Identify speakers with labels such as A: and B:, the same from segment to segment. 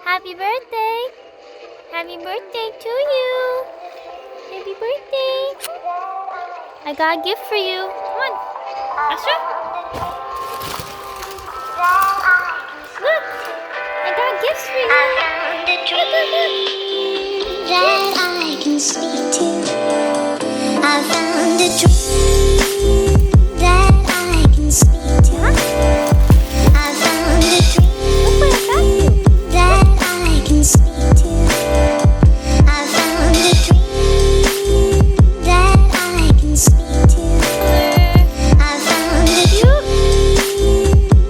A: Happy birthday! Happy birthday to you! Happy birthday! I got a gift for you. Come on, Astra. Look, I got gifts for you.
B: That I can speak to. I found a dream that I can speak to. I found a dream that I can speak to. I found a dream that I can speak to. I found a dream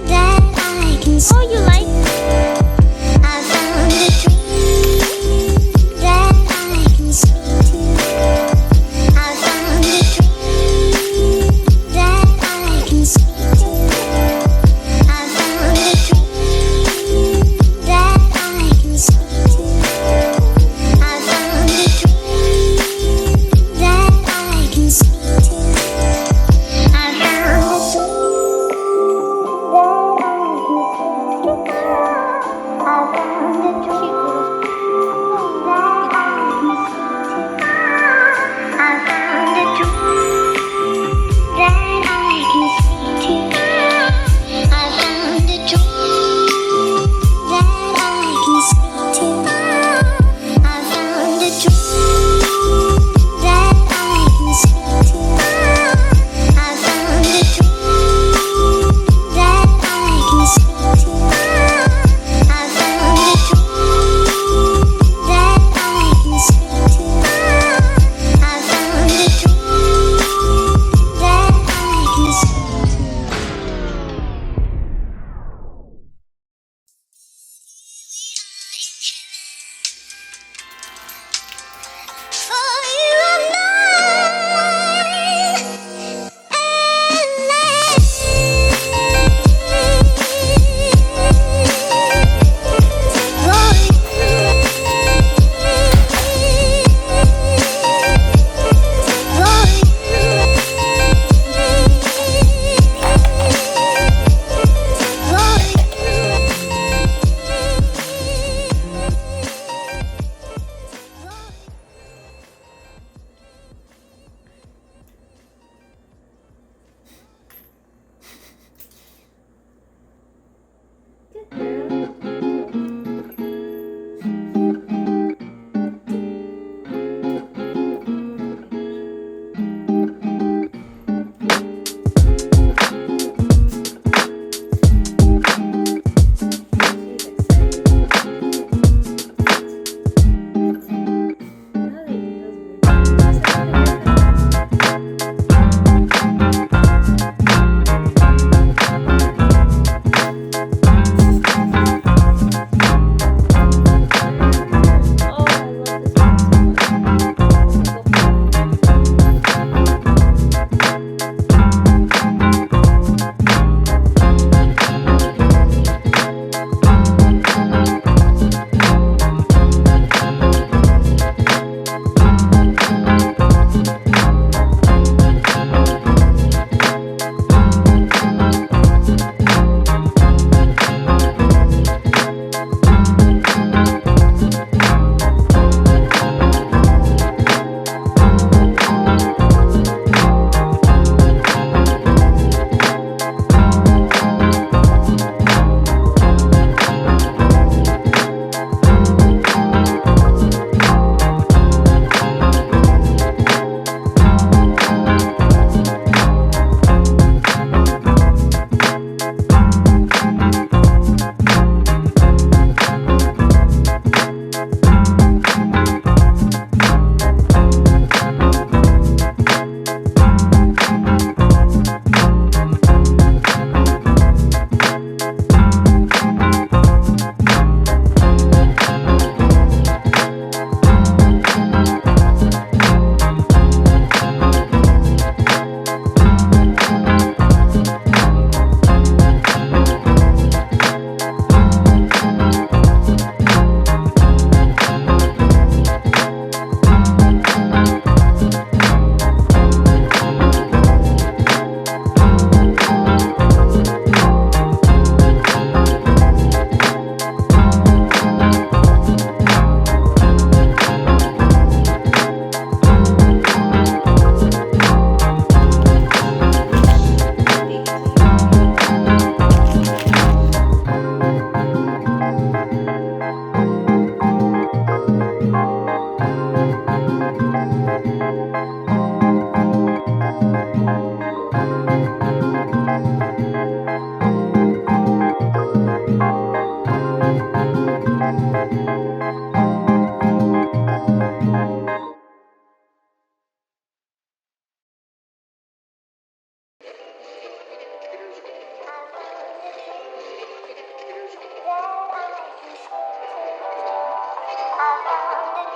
B: that I can speak to.
A: Oh, you like?
B: I found a dream that I can speak to. I found a dream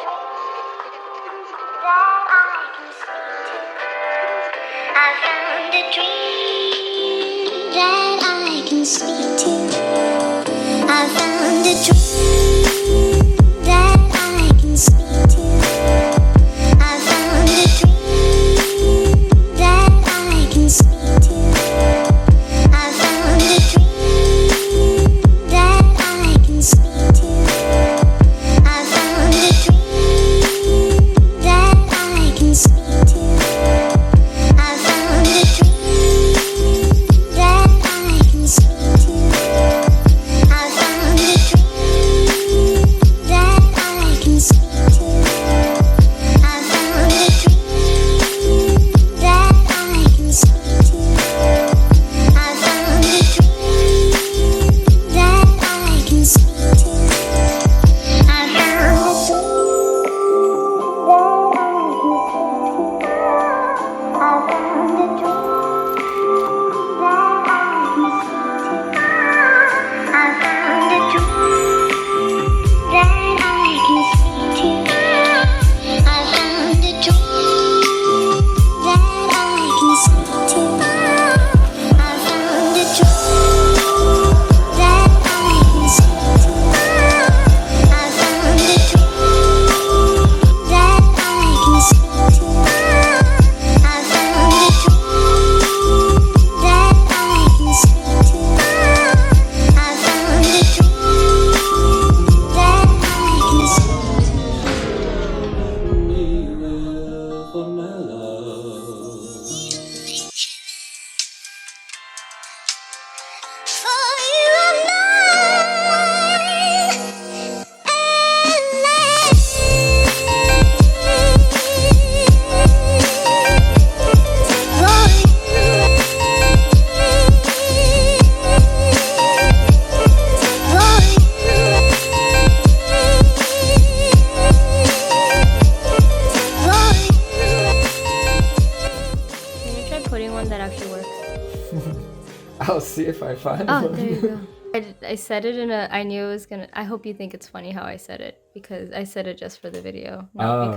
B: that I can speak to. I found a dream that I can speak to. I found a dream that I can speak to. I found a dream that I can speak to. I found a dream that I can speak to. I found a dream that I can speak to. I found a dream that I can speak to. I found a dream that I can speak to. I found a dream that I can speak to. I found a
C: I'll see if I find
A: Oh,
C: one.
A: there you go. I said it in a. I knew it was gonna. I hope you think it's funny how I said it because I said it just for the video, not
C: Oh.